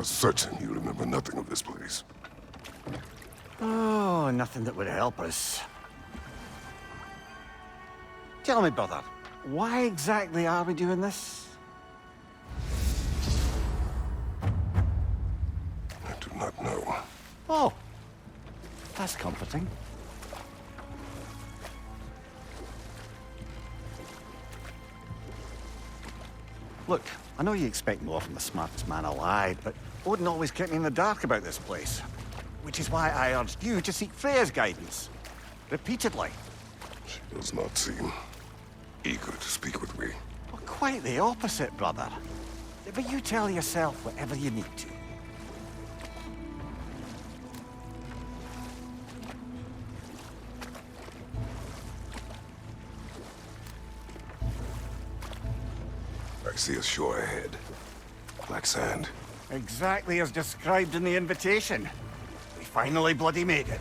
are certain you remember nothing of this place. Oh, nothing that would help us. Tell me, brother, why exactly are we doing this? I do not know. Oh, that's comforting. Look, I know you expect more from the smartest man alive, but Odin always kept me in the dark about this place. Which is why I urged you to seek Freya's guidance. Repeatedly. She does not seem eager to speak with me. Well, quite the opposite, brother. But you tell yourself whatever you need to. I see a shore ahead. Black sand. Exactly as described in the invitation. We finally bloody made it.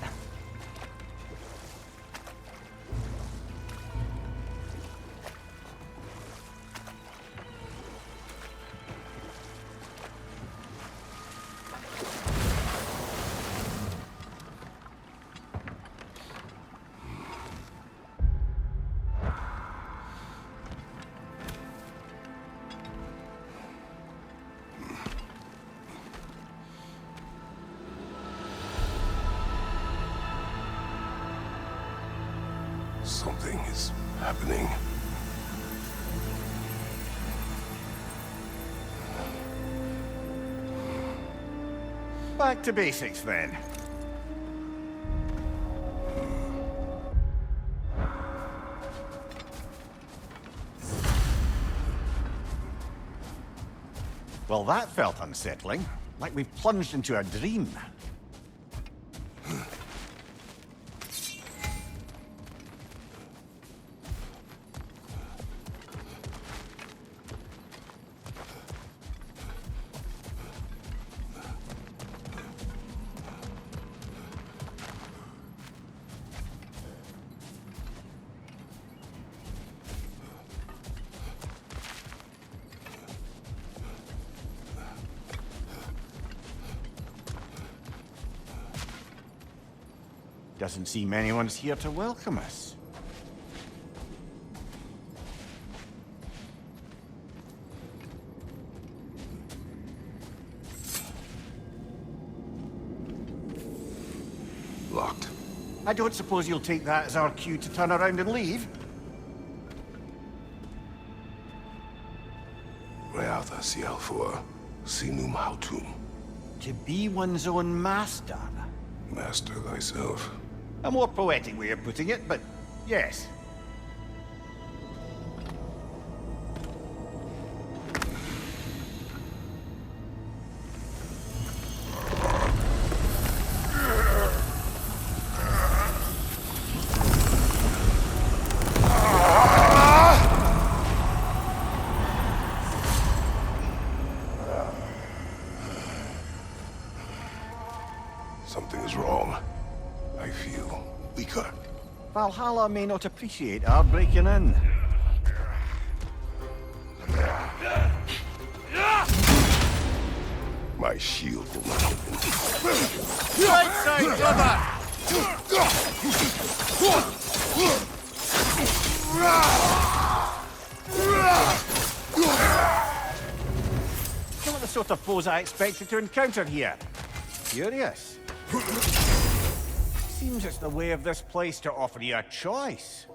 Something is happening. Back to basics, then. Well, that felt unsettling. Like we've plunged into a dream. Doesn't seem anyone's here to welcome us. Locked. I don't suppose you'll take that as our cue to turn around and leave? Reatha Sialfur, Sinum Hautum. To be one's own master. Master thyself. A more poetic way of putting it, but yes. Something is wrong. I feel weaker. Valhalla may not appreciate our breaking in. My shield will not open. Right side, brother! Not the sort of foes I expected to encounter here. Curious. Seems it's the way of this place to offer you a choice.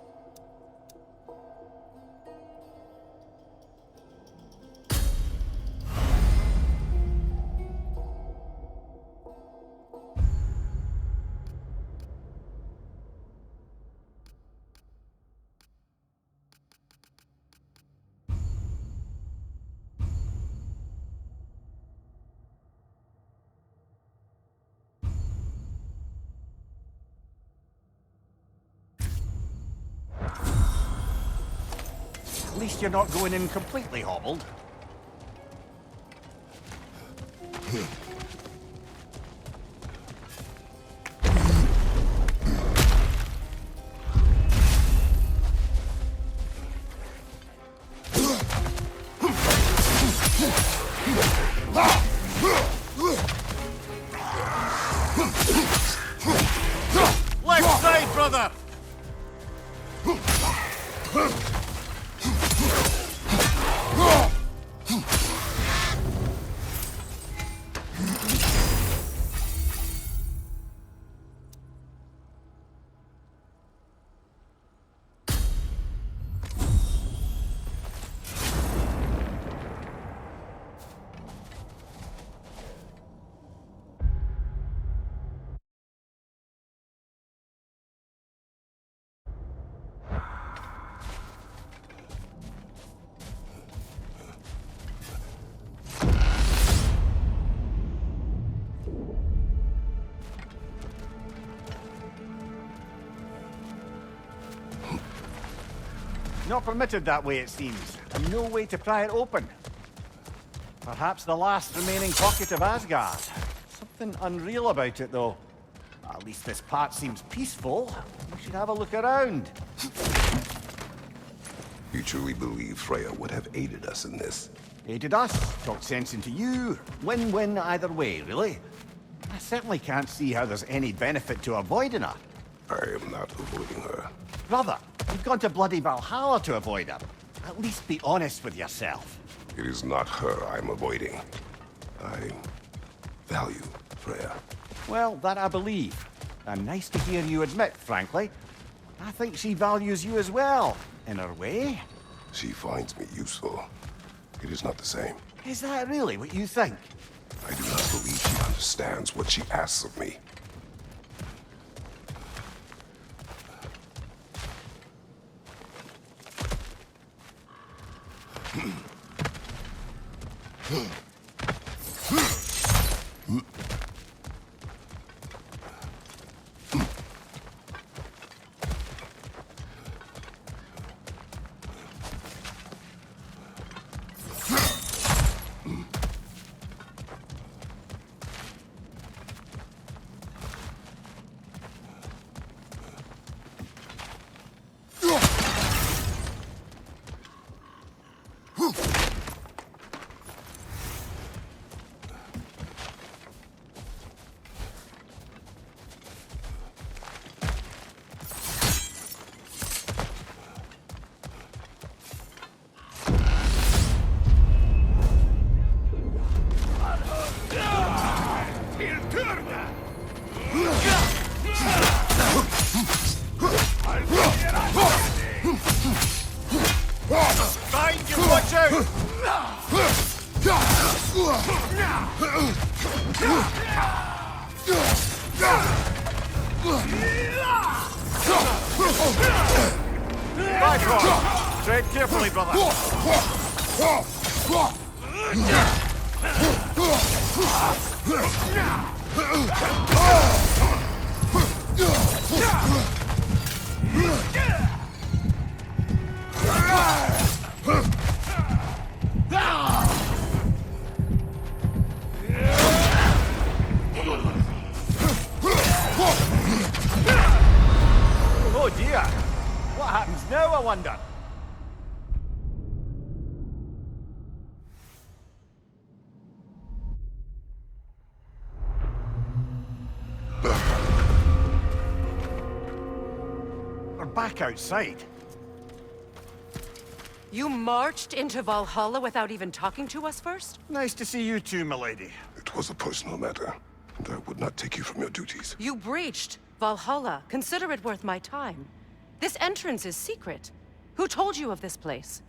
At least you're not going in completely hobbled. Left side, brother! Not permitted that way, it seems, and no way to pry it open. Perhaps the last remaining pocket of Asgard. Something unreal about it, though. At least this part seems peaceful. We should have a look around. You truly believe Freya would have aided us in this? Aided us, talked sense into you. Win-win either way, really. I certainly can't see how there's any benefit to avoiding her. I am not avoiding her. Brother, you've gone to bloody Valhalla to avoid her. At least be honest with yourself. It is not her I'm avoiding. I value Freya. Well, that I believe. And nice to hear you admit, frankly. I think she values you as well, in her way. She finds me useful. It is not the same. Is that really what you think? I do not believe she understands what she asks of me. Behind you, watch out! Right, Rob. Tread carefully, brother. Oh dear. What happens now, I wonder? We're back outside. You marched into Valhalla without even talking to us first? Nice to see you too, milady. It was a personal matter, and I would not take you from your duties. You breached Valhalla. Consider it worth my time. This entrance is secret. Who told you of this place?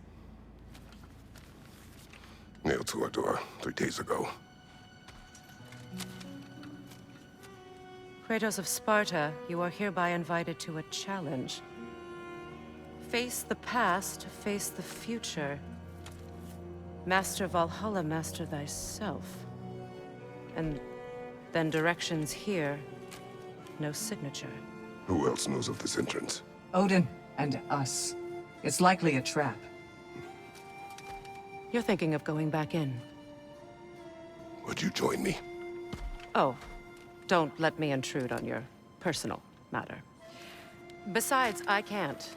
Nailed to our door 3 days ago. Kratos of Sparta, you are hereby invited to a challenge. Face the past, face the future. Master Valhalla, master thyself. And then directions here, no signature. Who else knows of this entrance? Odin and us. It's likely a trap. You're thinking of going back in. Would you join me? Oh, don't let me intrude on your personal matter. Besides, I can't.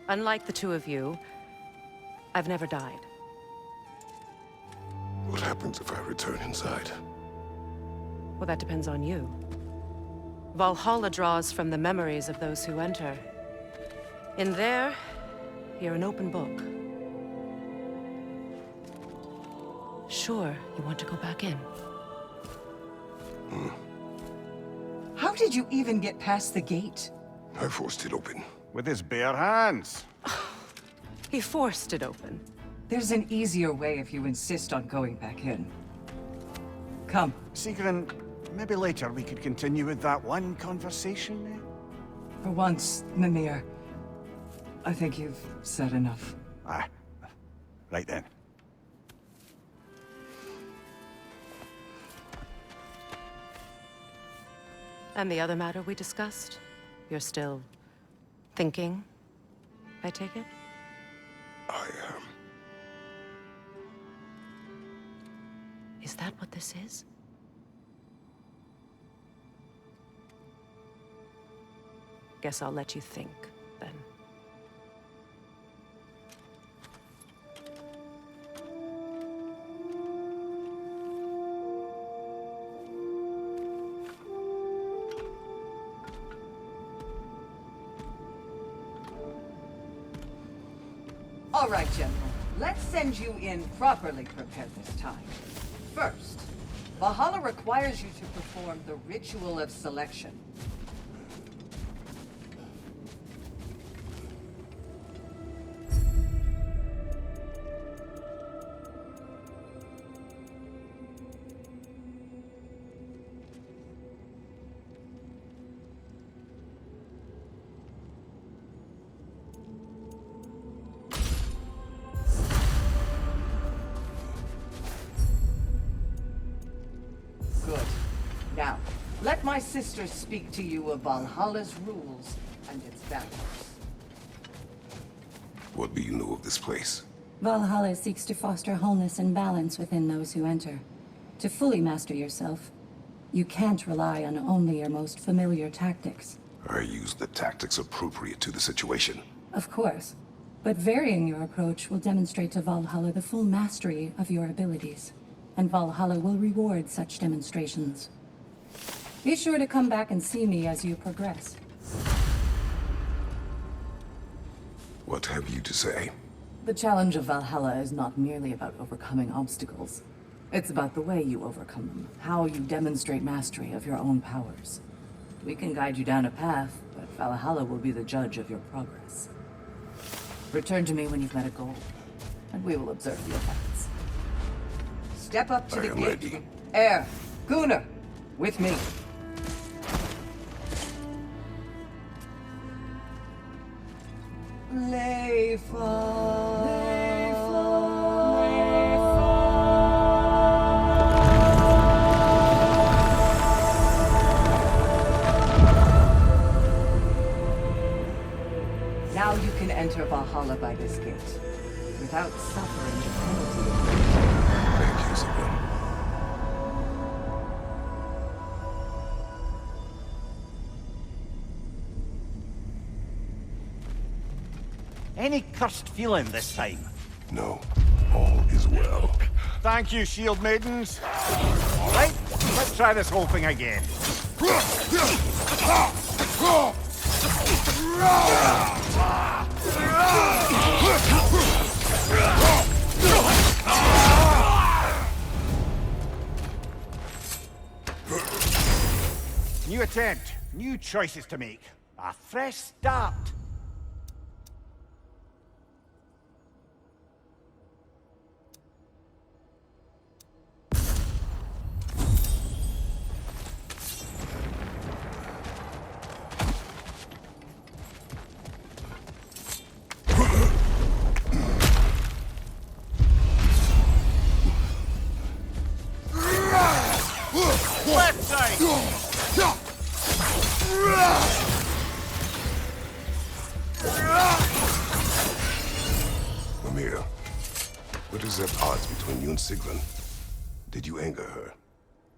Unlike the two of you, I've never died. What happens if I return inside? Well, that depends on you. Valhalla draws from the memories of those who enter. In there, you're an open book. Sure, you want to go back in? How did you even get past the gate? I forced it open. With his bare hands. He forced it open. There's an easier way if you insist on going back in. Come. Sigrun, maybe later we could continue with that one conversation, eh? For once, Mimir, I think you've said enough. Ah, right then. And the other matter we discussed? You're still thinking, I take it? I am. Is that what this is? Guess I'll let you think, then. All right, General. Let's send you in properly prepared this time. First, Valhalla requires you to perform the Ritual of Selection. Good. Now, let my sister speak to you of Valhalla's rules and its values. What do you know of this place? Valhalla seeks to foster wholeness and balance within those who enter. To fully master yourself, you can't rely on only your most familiar tactics. I use the tactics appropriate to the situation. Of course, but varying your approach will demonstrate to Valhalla the full mastery of your abilities, and Valhalla will reward such demonstrations. Be sure to come back and see me as you progress. What have you to say? The challenge of Valhalla is not merely about overcoming obstacles. It's about the way you overcome them, how you demonstrate mastery of your own powers. We can guide you down a path, but Valhalla will be the judge of your progress. Return to me when you've met a goal, and we will observe the effects. Step up to I the am gate. ready. Air, Gunnar, with me. Now you can enter Valhalla by this gate, without suffering the penalty. Thank you, Sigrun. Any cursed feeling this time? No, all is well. Thank you, shield maidens. Right, let's try this whole thing again. New attempt, new choices to make. A fresh start. Left side! Mimir, what is at odds between you and Sigrun? Did you anger her?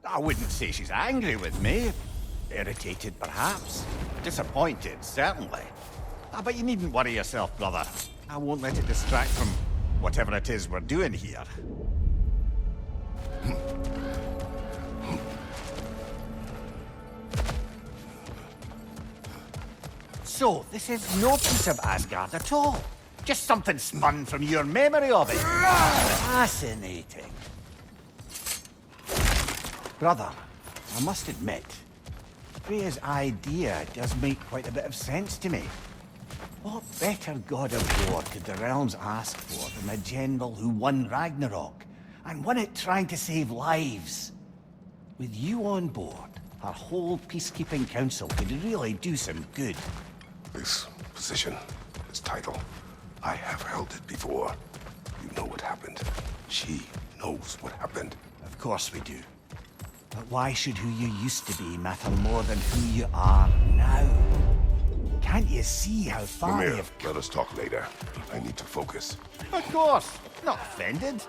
I wouldn't say she's angry with me. Irritated, perhaps. Disappointed, certainly. But you needn't worry yourself, brother. I won't let it distract from whatever it is we're doing here. So, this is no piece of Asgard at all. Just something spun from your memory of it. Fascinating. Brother, I must admit, Freya's idea does make quite a bit of sense to me. What better god of war could the realms ask for than a general who won Ragnarok, and won it trying to save lives? With you on board, our whole peacekeeping council could really do some good. This position, this title, I have held it before. You know what happened. She knows what happened. Of course we do. But why should who you used to be matter more than who you are now? Can't you see how far Mimir, you've... let us talk later. I need to focus. Of course. Not offended.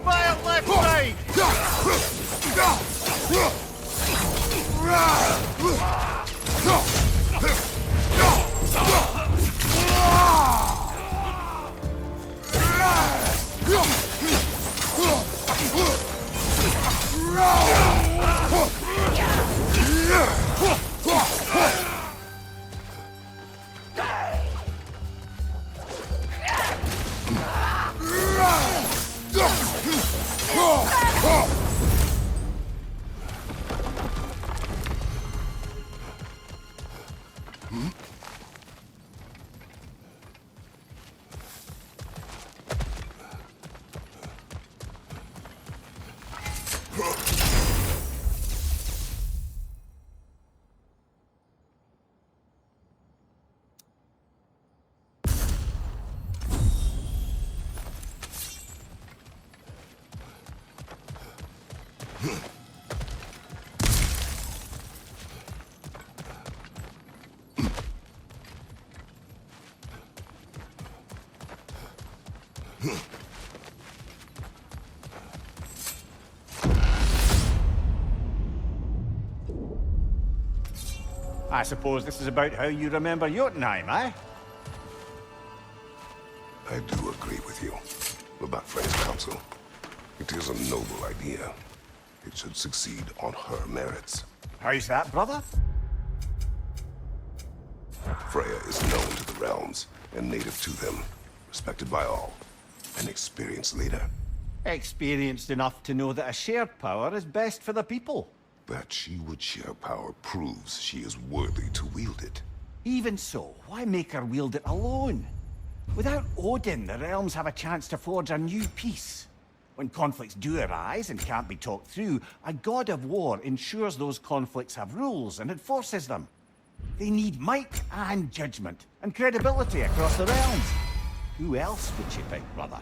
Fire left side! I suppose this is about how you remember Jotunheim, eh? I do agree with you about Freya's council. It is a noble idea. It should succeed on her merits. How's that, brother? Freya is known to the realms and native to them, respected by all. An experienced leader. Experienced enough to know that a shared power is best for the people. That she would share power proves she is worthy to wield it. Even so, why make her wield it alone? Without Odin, the realms have a chance to forge a new peace. When conflicts do arise and can't be talked through, a god of war ensures those conflicts have rules and enforces them. They need might and judgment, and credibility across the realms. Who else would you pick, brother?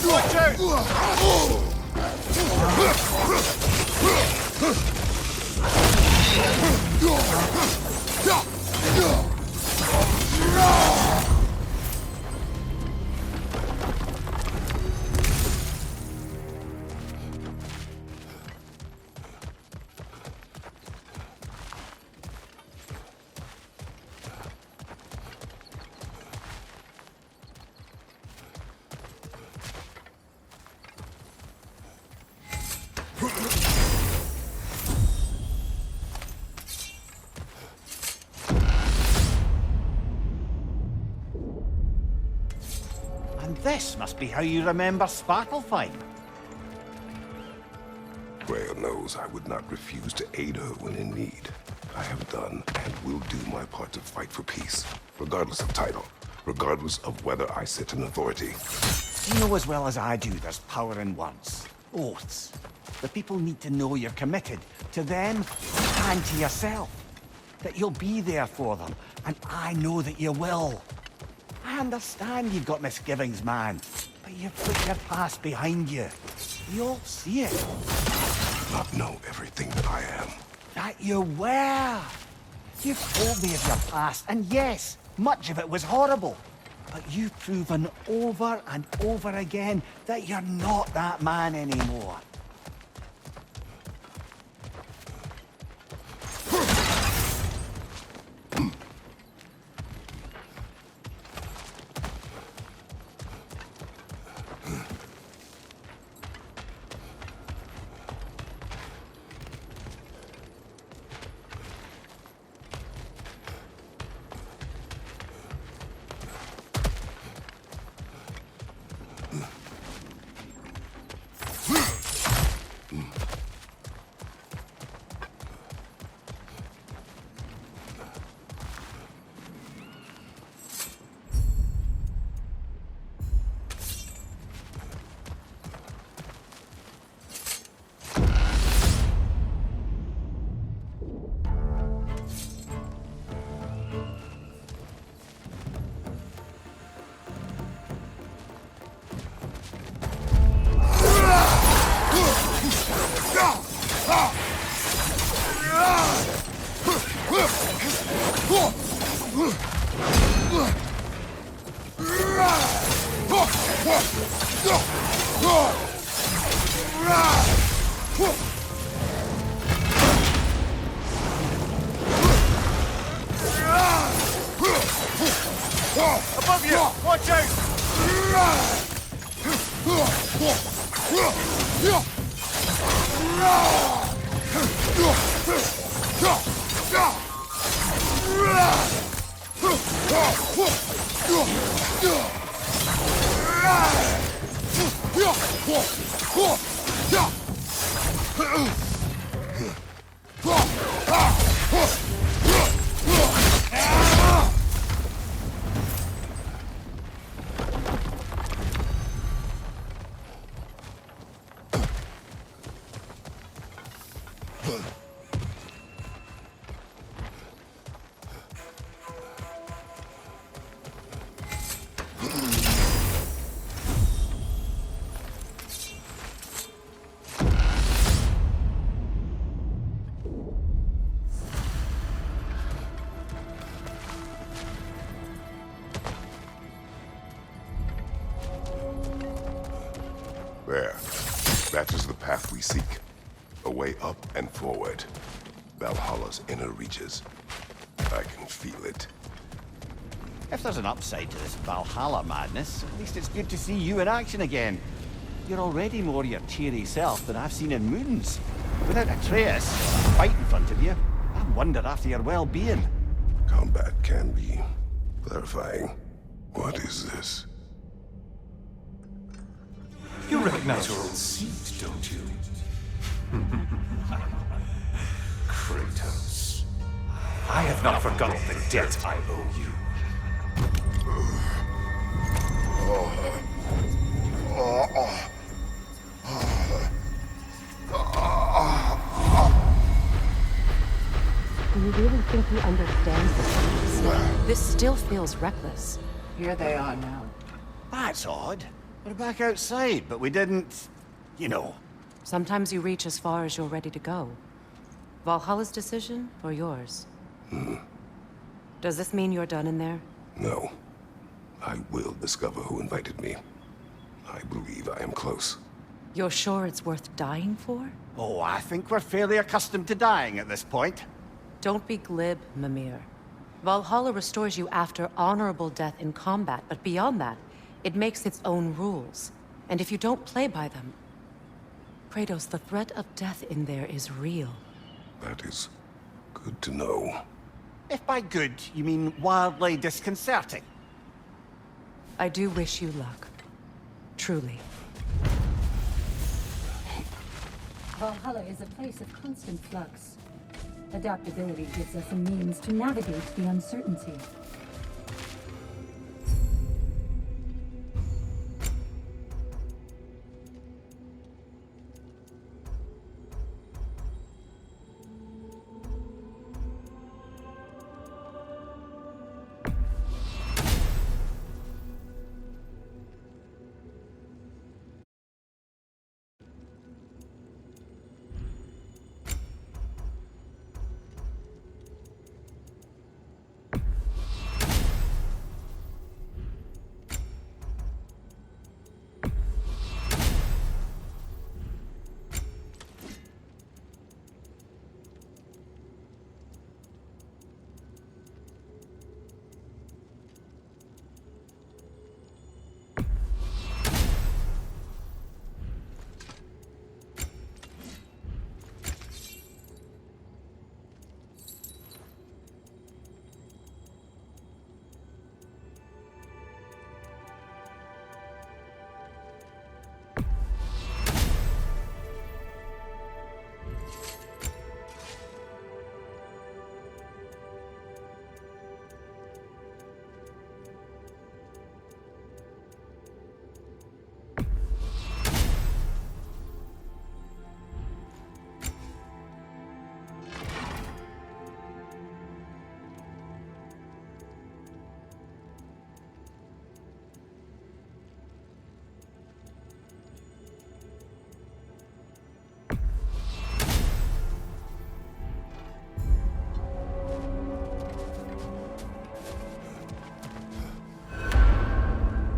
Watch out! And this must be how you remember Svartalfheim. Freya knows I would not refuse to aid her when in need. I have done and will do my part to fight for peace, regardless of title, regardless of whether I sit in authority. You know as well as I do there's power in words. Oaths. The people need to know you're committed. To them, and to yourself. That you'll be there for them. And I know that you will. I understand you've got misgivings, man. But you've put your past behind you. We all see it. Not know everything that I am. That you were. You've told me of your past, and yes, much of it was horrible. But you've proven over and over again that you're not that man anymore. Above you! Watch out! There. That is the path we seek. A way up and forward. Valhalla's inner reaches. I can feel it. If there's an upside to this Valhalla madness, at least it's good to see you in action again. You're already more your cheery self than I've seen in moons. Without Atreus, a fight in front of you, I wonder after your well-being. Combat can be clarifying. What is this? You recognize your old seat, don't you? Kratos. I have not forgotten the debt I owe you. Do you really think he understands this? This still feels reckless. Here they are now. That's odd. We're back outside, but we didn't... you know. Sometimes you reach as far as you're ready to go. Valhalla's decision, or yours? Does this mean you're done in there? No. I will discover who invited me. I believe I am close. You're sure it's worth dying for? Oh, I think we're fairly accustomed to dying at this point. Don't be glib, Mimir. Valhalla restores you after honorable death in combat, but beyond that, it makes its own rules. And if you don't play by them... Kratos, the threat of death in there is real. That is good to know. If by good, you mean wildly disconcerting. I do wish you luck. Truly. Valhalla is a place of constant flux. Adaptability gives us a means to navigate the uncertainty.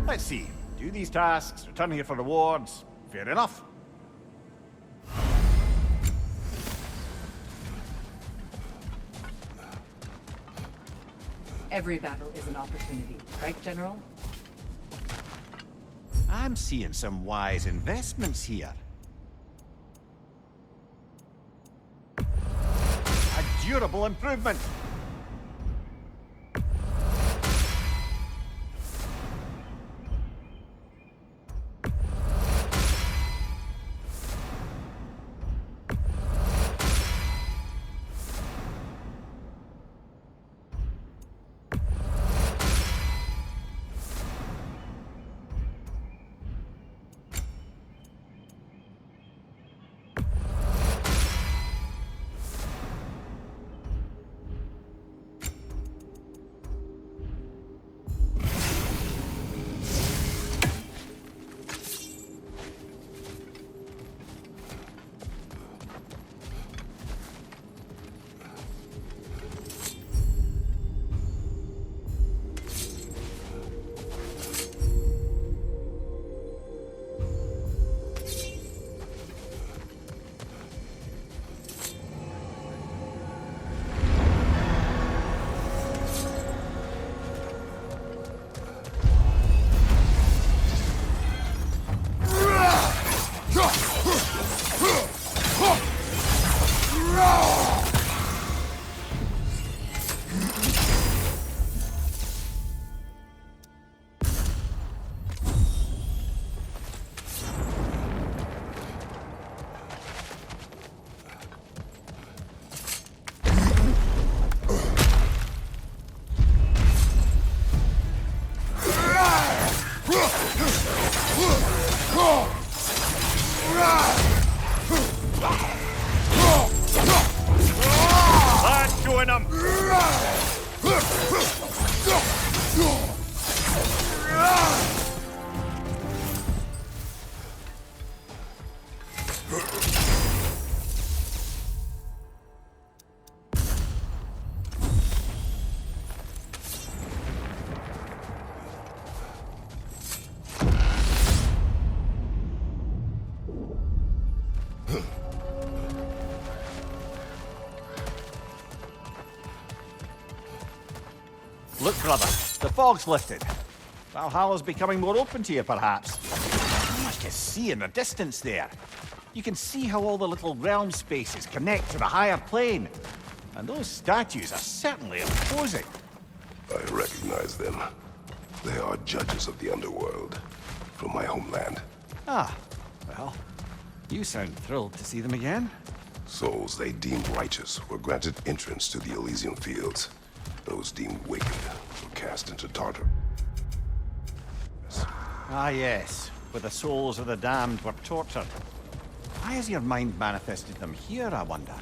Let's see. Do these tasks, return here for rewards. Fair enough. Every battle is an opportunity, right, General? I'm seeing some wise investments here. A durable improvement. That's showing them. Look, brother, the fog's lifted. Valhalla's becoming more open to you, perhaps. So much to see in the distance there. You can see how all the little realm spaces connect to the higher plane. And those statues are certainly imposing. I recognize them. They are judges of the underworld, from my homeland. Ah, well, you sound thrilled to see them again. Souls they deemed righteous were granted entrance to the Elysian fields. Those deemed wicked were cast into Tartar. Ah, yes, where the souls of the damned were tortured. Why has your mind manifested them here, I wonder?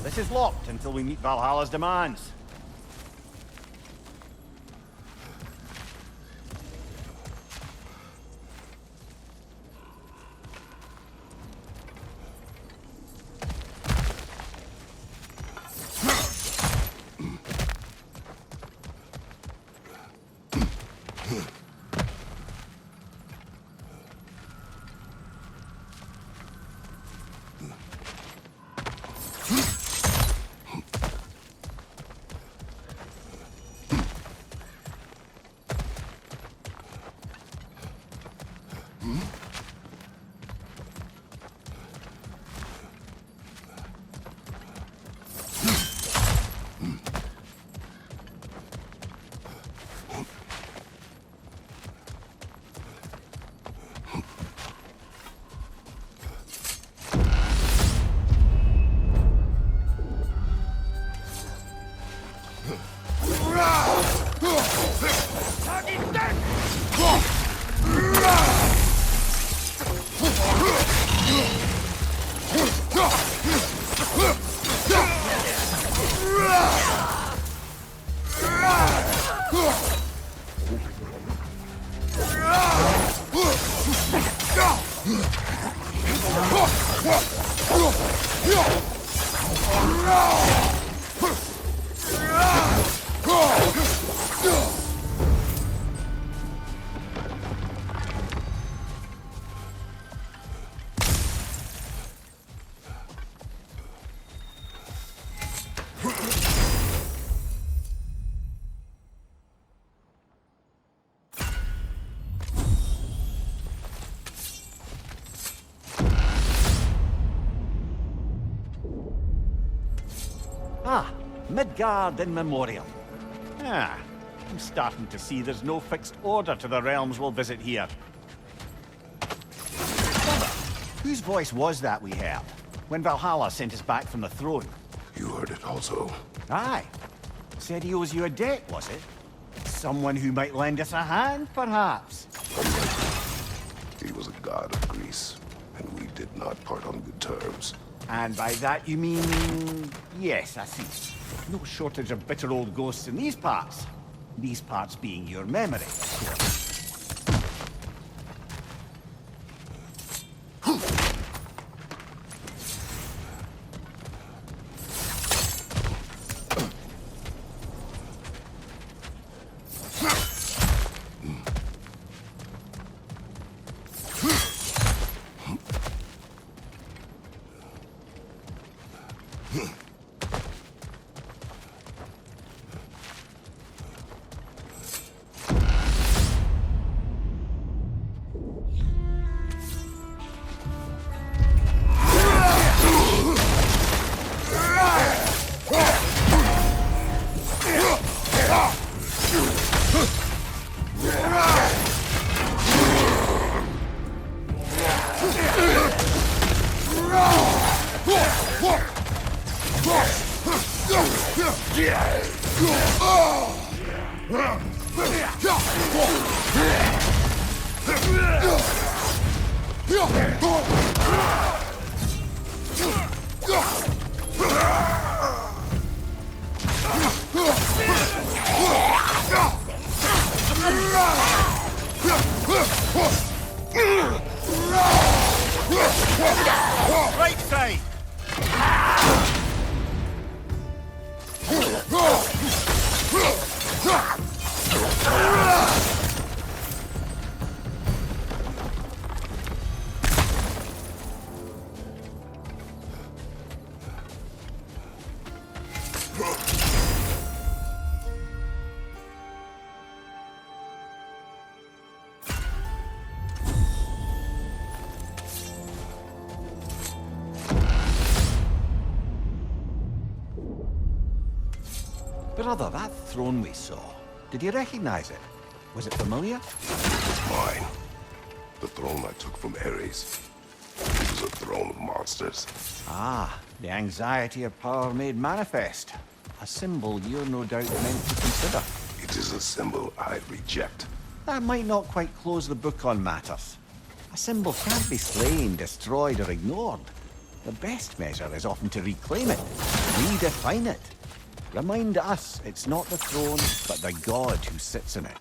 This is locked until we meet Valhalla's demands. Ah, Midgard in Memoriam. Ah, I'm starting to see there's no fixed order to the realms we'll visit here. Whose voice was that we heard when Valhalla sent us back from the throne? You heard it also. Aye. Said he owes you a debt, was it? Someone who might lend us a hand, perhaps? He was a god of Greece, and we did not part on good terms. And by that you mean... Yes, I see. No shortage of bitter old ghosts in these parts. These parts being your memory, of course. Right side! Brother, that throne we saw, did you recognize it? Was it familiar? It's mine. The throne I took from Ares. It was a throne of monsters. Ah, the anxiety of power made manifest. A symbol you're no doubt meant to consider. It is a symbol I reject. That might not quite close the book on matters. A symbol can't be slain, destroyed, or ignored. The best measure is often to reclaim it, redefine it. Remind us it's not the throne, but the god who sits in it.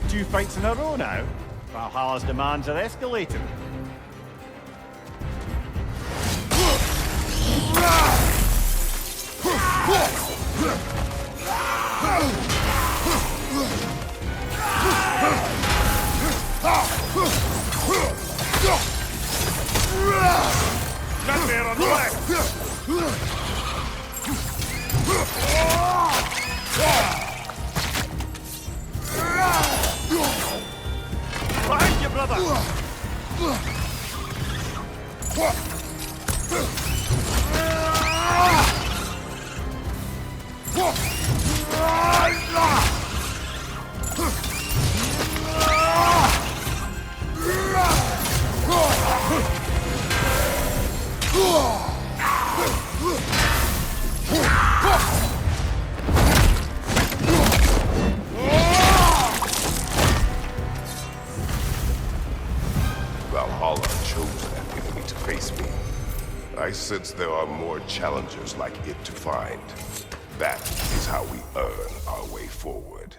Two fights in a row now. Valhalla's demands are escalating. Nightmare on the left! Behind you, brother! Valhalla chose that enemy to face me. I sense there are more challengers like it to find. That is how we earn our way forward.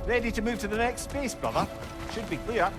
Ready to move to the next space, brother? Should be clear.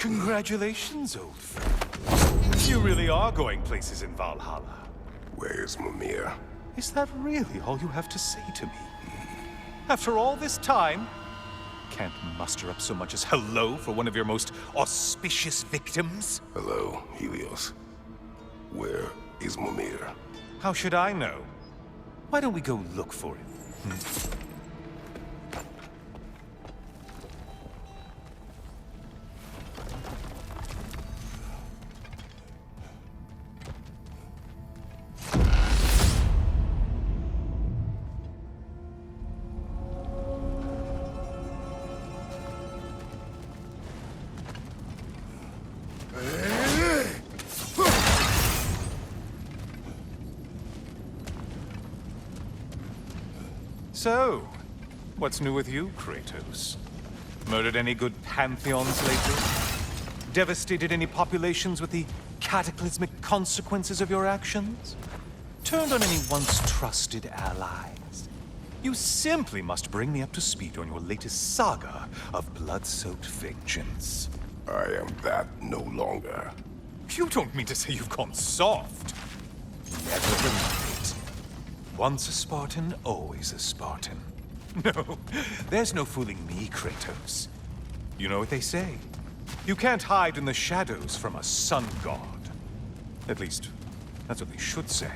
Congratulations, old friend. You really are going places in Valhalla. Where's Mimir? Is that really all you have to say to me? After all this time, can't muster up so much as hello for one of your most auspicious victims? Hello, Helios. Where is Mimir? How should I know? Why don't we go look for him? So, what's new with you, Kratos? Murdered any good pantheons lately? Devastated any populations with the cataclysmic consequences of your actions? Turned on any once trusted allies? You simply must bring me up to speed on your latest saga of blood-soaked vengeance. I am that no longer. You don't mean to say you've gone soft? Never believed it. Once a Spartan, always a Spartan. No, there's no fooling me, Kratos. You know what they say. You can't hide in the shadows from a sun god. At least, that's what they should say.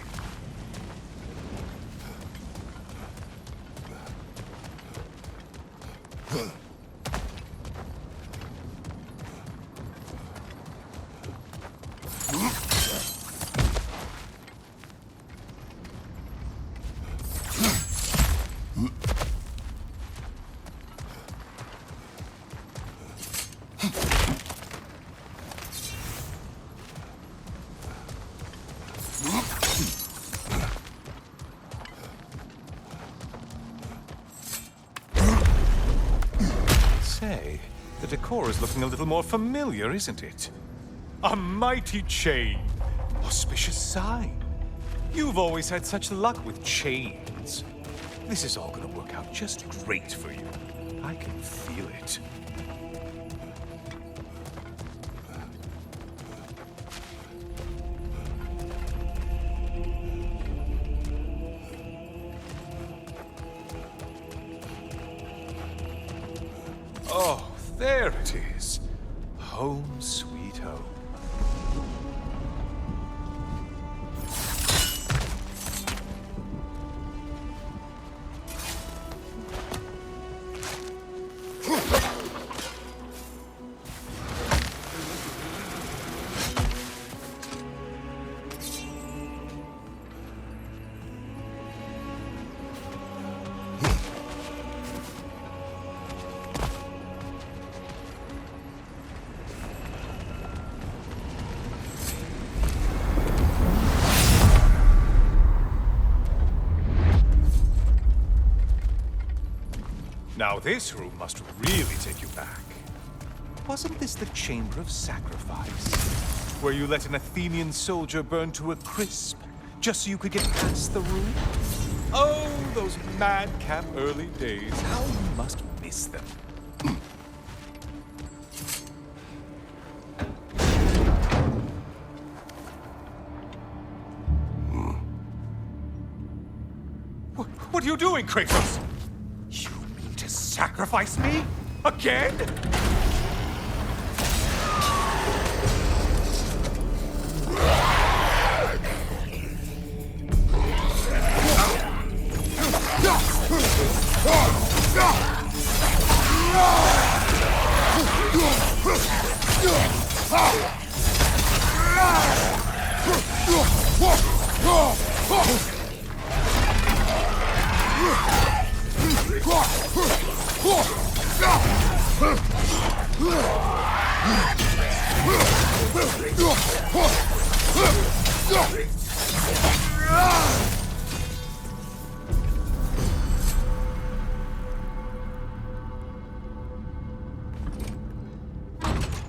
Say, the decor is looking a little more familiar, isn't it? A mighty chain. Auspicious sign. You've always had such luck with chains. This is all gonna work out just great for you. I can feel it. Oh, there it is. Home sweet home. Now this room must really take you back. Wasn't this the Chamber of Sacrifice? Where you let an Athenian soldier burn to a crisp, just so you could get past the room? Oh, those madcap early days. How you must miss them. What are you doing, Kratos? You mean to sacrifice me? Again?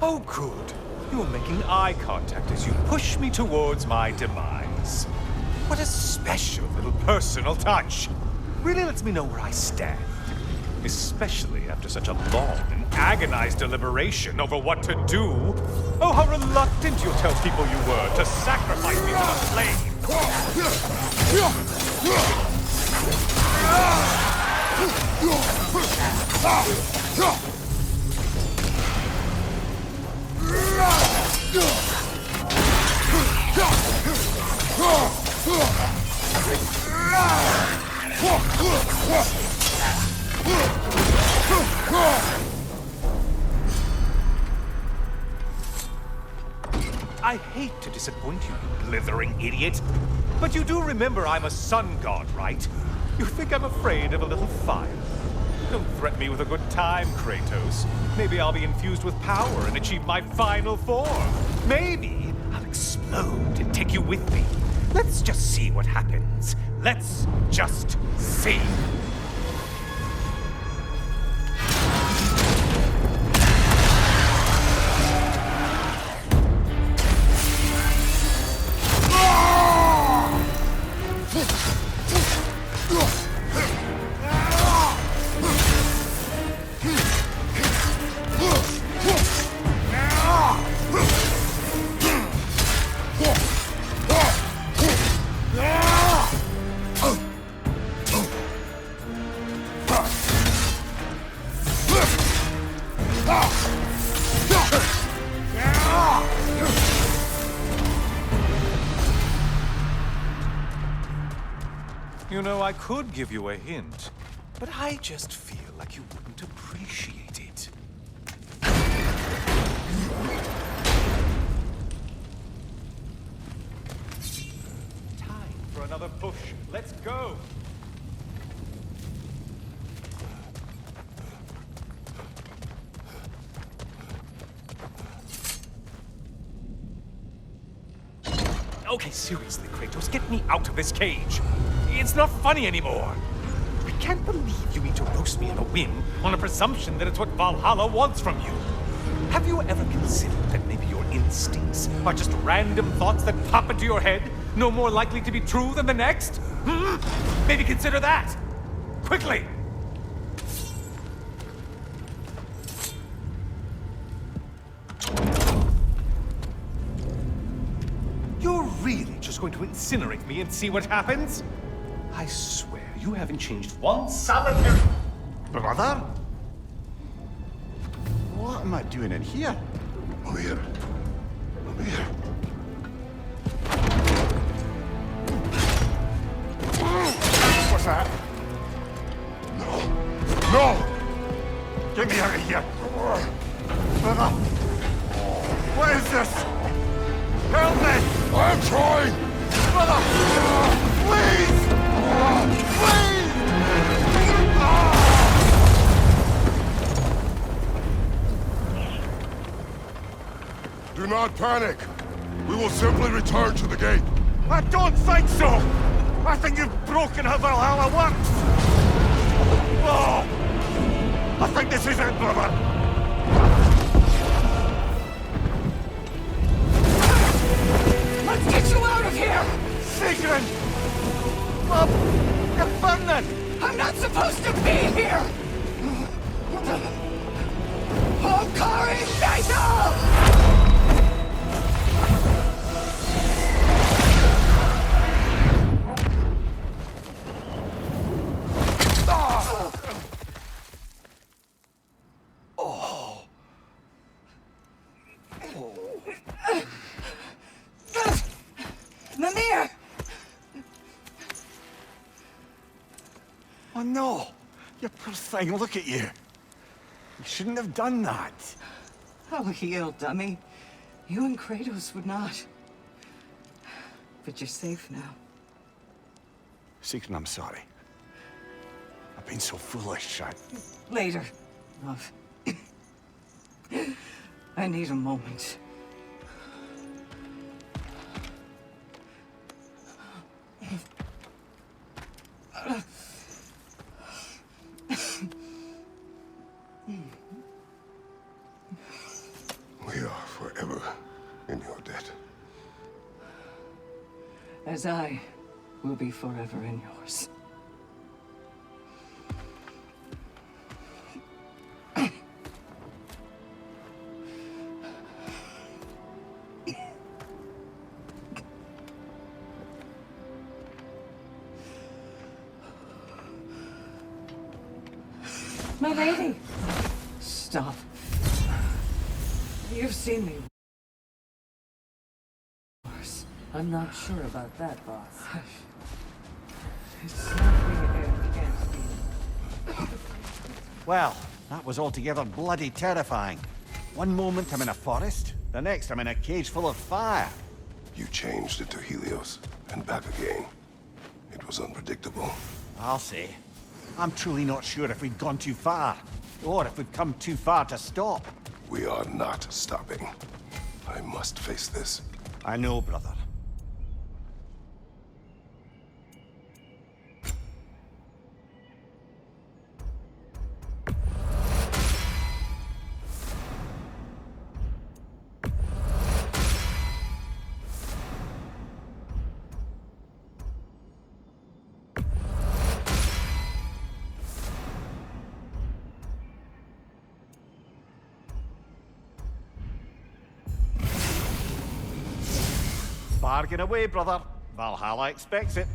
Oh, good. You're making eye contact as you push me towards my demise. What a special little personal touch. Really lets me know where I stand. Especially after such a long and agonized deliberation over what to do. Oh, how reluctant you tell people you were to sacrifice me to the flame. I hate to disappoint you, you blithering idiot. But you do remember I'm a sun god, right? You think I'm afraid of a little fire? Don't threaten me with a good time, Kratos. Maybe I'll be infused with power and achieve my final form. Maybe I'll explode and take you with me. Let's just see what happens. Let's just see. You know, I could give you a hint, but I just feel like you wouldn't appreciate it. Time for another push. Let's go! Okay, seriously, Kratos, get me out of this cage. It's not funny anymore. I can't believe you mean to roast me on a whim on a presumption that it's what Valhalla wants from you. Have you ever considered that maybe your instincts are just random thoughts that pop into your head, no more likely to be true than the next? Maybe consider that. Quickly! You're really just going to incinerate me and see what happens? I swear, you haven't changed one solitary... Brother? What am I doing in here? Over here. Over here. What's that? No! No! Get me out of here! Brother! What is this? Help me! I'm trying! Brother! Please! Please! Do not panic! We will simply return to the gate. I don't think so! I think you've broken how Valhalla works! Oh! I think this is it, brother! Let's get you out of here! Sigrun! Love, you're burning! I'm not supposed to be here! Hokari Naito! Oh no! You poor thing, look at you. You shouldn't have done that. I'll heal, dummy. You and Kratos would not. But you're safe now. Seeker, I'm sorry. I've been so foolish. Later, love. I need a moment. We are forever in your debt. As I will be forever in yours. My lady! Stop. You've seen me worse. I'm not sure about that, boss. It's something it can't be. Well, that was altogether bloody terrifying. One moment I'm in a forest, the next I'm in a cage full of fire. You changed into Helios and back again. It was unpredictable. I'll say. I'm truly not sure if we've gone too far, or if we've come too far to stop. We are not stopping. I must face this. I know, brother. Bargain away, brother. Valhalla expects it.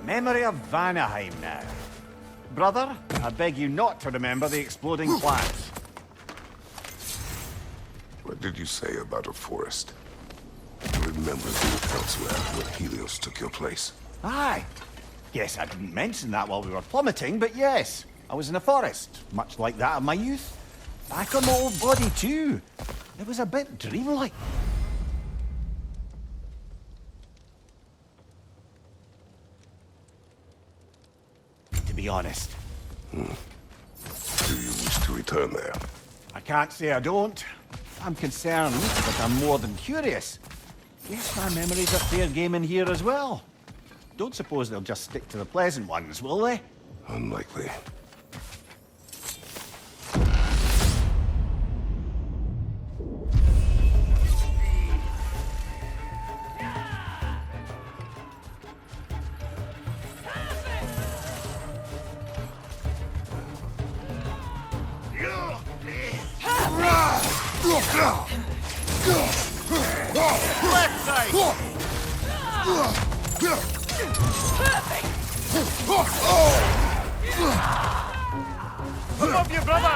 Memory of Vanaheim now. Brother, I beg you not to remember the exploding plants. What did you say about a forest? I remember being elsewhere when Helios took your place. Aye. Yes, I didn't mention that while we were plummeting, but yes. I was in a forest, much like that of my youth. Back on my old body too. It was a bit dreamlike. To be honest. Do you wish to return there? I can't say I don't. I'm concerned, but I'm more than curious. Guess my memories are fair game in here as well. Don't suppose they'll just stick to the pleasant ones, will they? Unlikely. Left side! Above you, brother!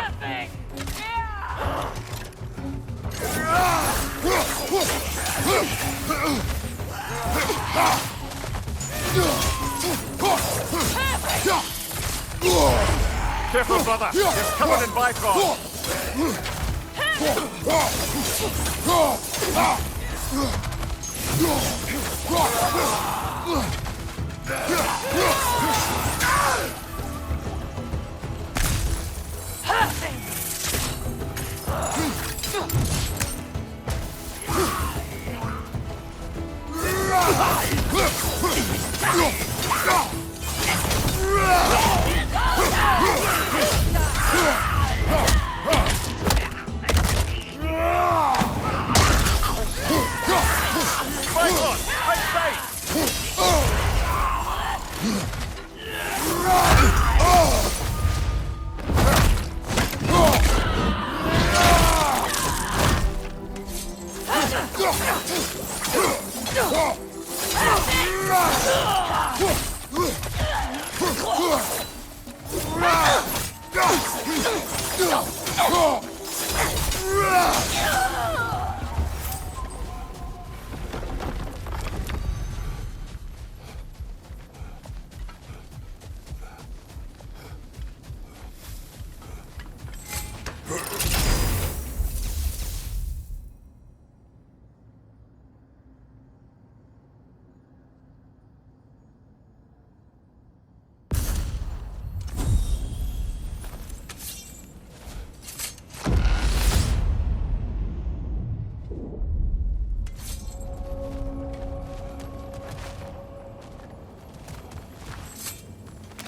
Careful, brother! It's covered in Bifrost!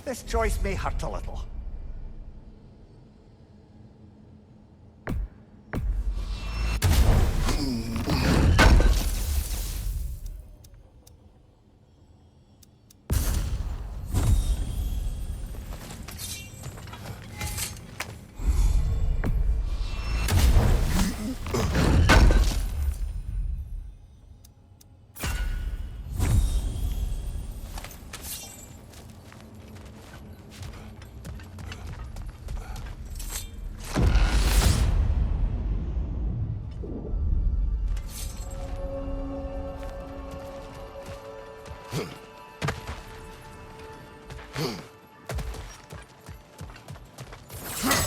This choice may hurt a little,